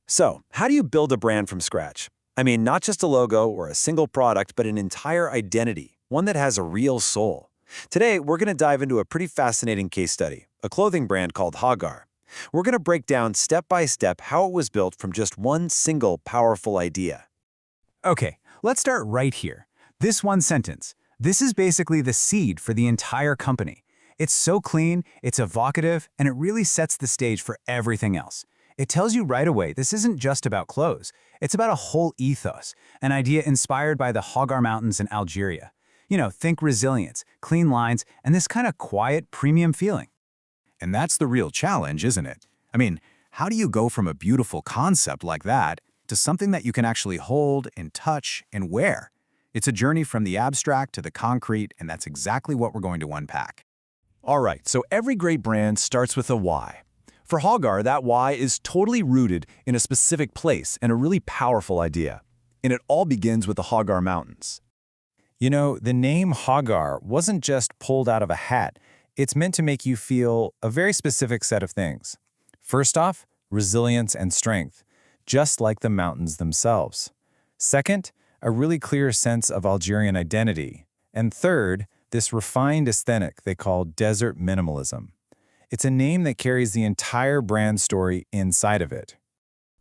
So, how do you build a brand from scratch? I mean, not just a logo or a single product, but an entire identity, one that has a real soul. Today, we're going to dive into a pretty fascinating case study, a clothing brand called Hoggar. We're going to break down step by step how it was built from just one single powerful idea. Okay, let's start right here. This one sentence. This is basically the seed for the entire company. It's so clean, it's evocative, and it really sets the stage for everything else. It tells you right away this isn't just about clothes. It's about a whole ethos, an idea inspired by the Hoggar Mountains in Algeria. Think resilience, clean lines, and this kind of quiet, premium feeling. And that's the real challenge, isn't it? I mean, how do you go from a beautiful concept like that to something that you can actually hold and touch and wear? It's a journey from the abstract to the concrete, and that's exactly what we're going to unpack. All right, so every great brand starts with a why. For Hoggar, that why is totally rooted in a specific place and a really powerful idea. And it all begins with the Hoggar Mountains. The name Hoggar wasn't just pulled out of a hat. It's meant to make you feel a very specific set of things. First off, resilience and strength, just like the mountains themselves. Second, a really clear sense of Algerian identity. And third, this refined aesthetic they call desert minimalism. It's a name that carries the entire brand story inside of it.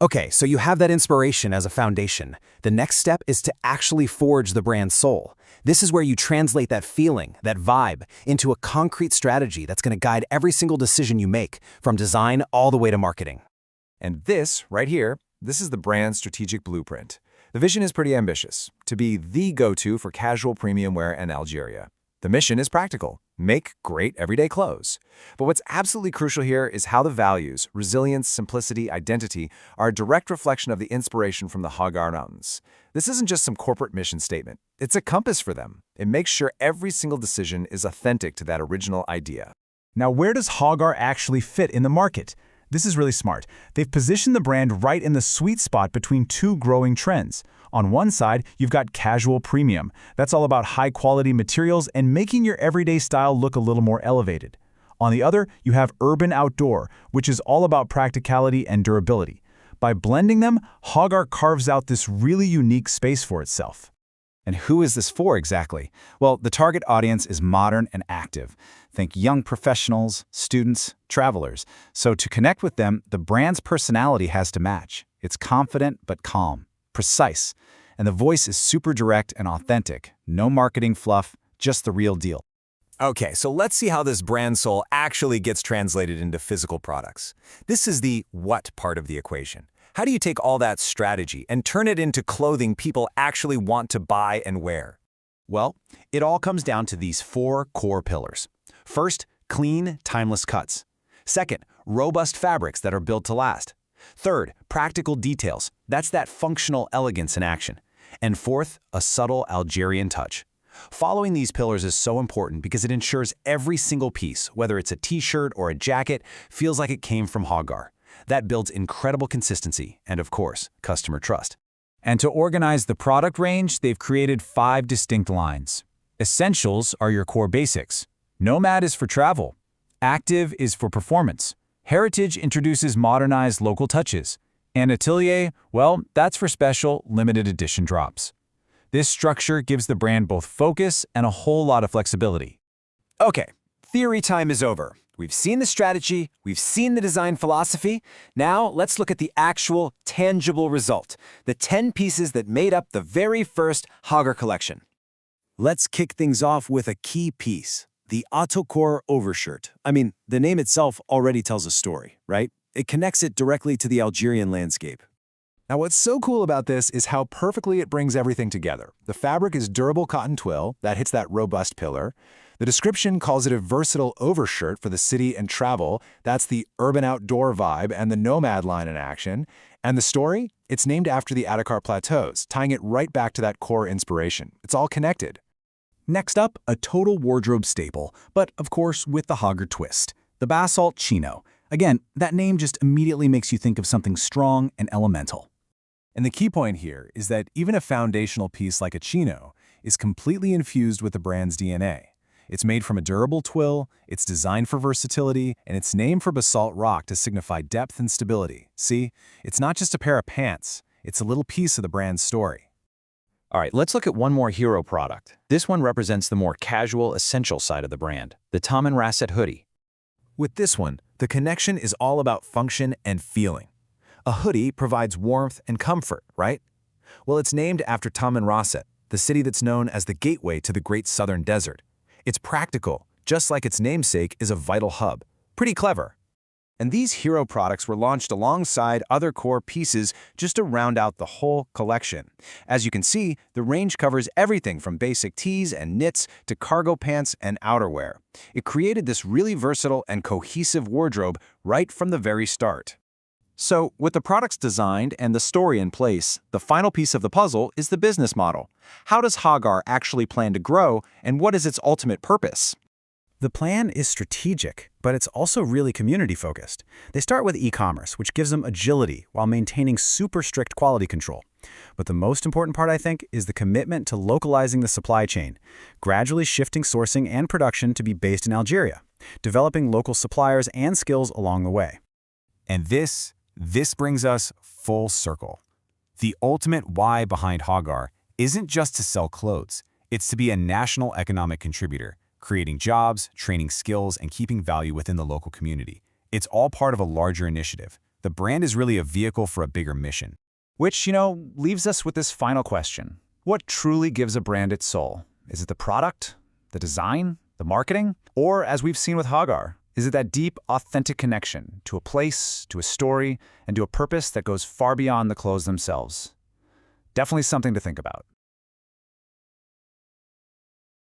Okay, so you have that inspiration as a foundation. The next step is to actually forge the brand's soul. This is where you translate that feeling, that vibe, into a concrete strategy that's going to guide every single decision you make, from design all the way to marketing. And this, right here, this is the brand's strategic blueprint. The vision is pretty ambitious, to be the go-to for casual premium wear in Algeria. The mission is practical: make great everyday clothes. But what's absolutely crucial here is how the values, resilience, simplicity, identity, are a direct reflection of the inspiration from the Hoggar Mountains. This isn't just some corporate mission statement. It's a compass for them. It makes sure every single decision is authentic to that original idea. Now, where does Hoggar actually fit in the market? This is really smart. They've positioned the brand right in the sweet spot between two growing trends. On one side, you've got casual premium. That's all about high-quality materials and making your everyday style look a little more elevated. On the other, you have urban outdoor, which is all about practicality and durability. By blending them, Hoggar carves out this really unique space for itself. And who is this for exactly? Well, the target audience is modern and active. Think young professionals, students, travelers. So to connect with them, the brand's personality has to match. It's confident but calm, precise, and the voice is super direct and authentic. No marketing fluff, just the real deal. Okay, so let's see how this brand soul actually gets translated into physical products. This is the what part of the equation. How do you take all that strategy and turn it into clothing people actually want to buy and wear? Well, it all comes down to these four core pillars. First, clean, timeless cuts. Second, robust fabrics that are built to last. Third, practical details. That's that functional elegance in action. And fourth, a subtle Algerian touch. Following these pillars is so important because it ensures every single piece, whether it's a t-shirt or a jacket, feels like it came from Hoggar. That builds incredible consistency and, of course, customer trust. And to organize the product range, they've created 5 distinct lines. Essentials are your core basics. Nomad is for travel. Active is for performance. Heritage introduces modernized local touches. And Atelier, well, that's for special, limited edition drops. This structure gives the brand both focus and a whole lot of flexibility. Okay, theory time is over. We've seen the strategy, we've seen the design philosophy. Now let's look at the actual, tangible result, the 10 pieces that made up the very first Hoggar collection. Let's kick things off with a key piece, the Autocore overshirt. I mean, the name itself already tells a story, right? It connects it directly to the Algerian landscape. Now, what's so cool about this is how perfectly it brings everything together. The fabric is durable cotton twill that hits that robust pillar. The description calls it a versatile overshirt for the city and travel. That's the urban outdoor vibe and the nomad line in action. And the story? It's named after the Atacar Plateaus, tying it right back to that core inspiration. It's all connected. Next up, a total wardrobe staple, but of course with the Hoggar twist, the basalt chino. Again, that name just immediately makes you think of something strong and elemental. And the key point here is that even a foundational piece like a chino is completely infused with the brand's DNA. It's made from a durable twill, it's designed for versatility, and it's named for basalt rock to signify depth and stability. See, it's not just a pair of pants, it's a little piece of the brand's story. All right, let's look at one more hero product. This one represents the more casual, essential side of the brand, the Tom and Rasset hoodie. With this one, the connection is all about function and feeling. A hoodie provides warmth and comfort, right? Well, it's named after Tom and Rasset, the city that's known as the gateway to the Great Southern Desert. It's practical, just like its namesake is a vital hub. Pretty clever. And these hero products were launched alongside other core pieces just to round out the whole collection. As you can see, the range covers everything from basic tees and knits to cargo pants and outerwear. It created this really versatile and cohesive wardrobe right from the very start. So, with the products designed and the story in place, the final piece of the puzzle is the business model. How does Hoggar actually plan to grow, and what is its ultimate purpose? The plan is strategic, but it's also really community-focused. They start with e-commerce, which gives them agility while maintaining super strict quality control. But the most important part, I think, is the commitment to localizing the supply chain, gradually shifting sourcing and production to be based in Algeria, developing local suppliers and skills along the way. And this brings us full circle. The ultimate why behind Hoggar isn't just to sell clothes, it's to be a national economic contributor, creating jobs, training skills, and keeping value within the local community. It's all part of a larger initiative. The brand is really a vehicle for a bigger mission. Which, leaves us with this final question. What truly gives a brand its soul? Is it the product, the design, the marketing? Or, as we've seen with Hoggar, is it that deep, authentic connection to a place, to a story, and to a purpose that goes far beyond the clothes themselves? Definitely something to think about.